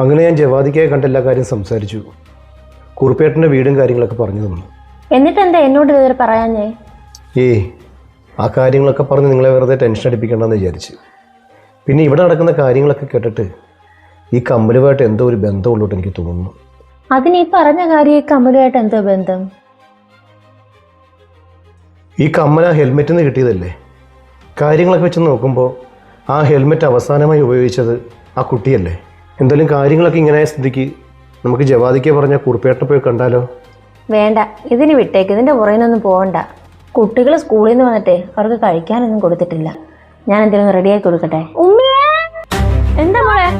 അങ്ങനെ ഞാൻ ജവാദിക്കായി കണ്ട എല്ലാ കാര്യം സംസാരിച്ചു. കുറുപ്പേട്ടൻ്റെ വീടും കാര്യങ്ങളൊക്കെ പറഞ്ഞു തന്നു. എന്നിട്ട് എന്താ എന്നോട് ഇതുവരെ പറയാഞ്ഞേ? ആ കാര്യങ്ങളൊക്കെ പറഞ്ഞ് നിങ്ങളെ വെറുതെ ടെൻഷൻ അടിപ്പിക്കണ്ടെന്ന് വിചാരിച്ച്. പിന്നെ ഇവിടെ നടക്കുന്ന കാര്യങ്ങളൊക്കെ കേട്ടിട്ട് ഈ കമ്മലുമായിട്ട് എന്തോ ഒരു ബന്ധമുള്ളോട്ട് എനിക്ക് തോന്നുന്നു. അതിന് ഈ പറഞ്ഞ കാര്യം ഈ കമ്മലുമായിട്ട് എന്തോ ബന്ധം? ഈ കമ്മൽ ആ ഹെൽമെറ്റിൽ നിന്ന് കിട്ടിയതല്ലേ? കാര്യങ്ങളൊക്കെ വെച്ച് നോക്കുമ്പോൾ ആ ഹെൽമെറ്റ് അവസാനമായി ഉപയോഗിച്ചത് ആ കുട്ടിയല്ലേ? എന്തായാലും കാര്യങ്ങളൊക്കെ ഇങ്ങനെയായ സ്ഥിതിക്ക് നമുക്ക് ജവാദിക്ക് പറഞ്ഞ കുറുപ്പേട്ടനെ പോയി കണ്ടാലോ? വേണ്ട, ഇതിന് വിട്ടേക്ക്. ഇതിൻ്റെ പുറകിനൊന്നും പോകണ്ട. കുട്ടികൾ സ്കൂളിൽ നിന്ന് വന്നിട്ടേ അവർക്ക് കഴിക്കാനൊന്നും കൊടുത്തിട്ടില്ല. ഞാൻ എന്തെങ്കിലും റെഡിയാക്കി കൊടുക്കട്ടെ? എന്താ മോളെ?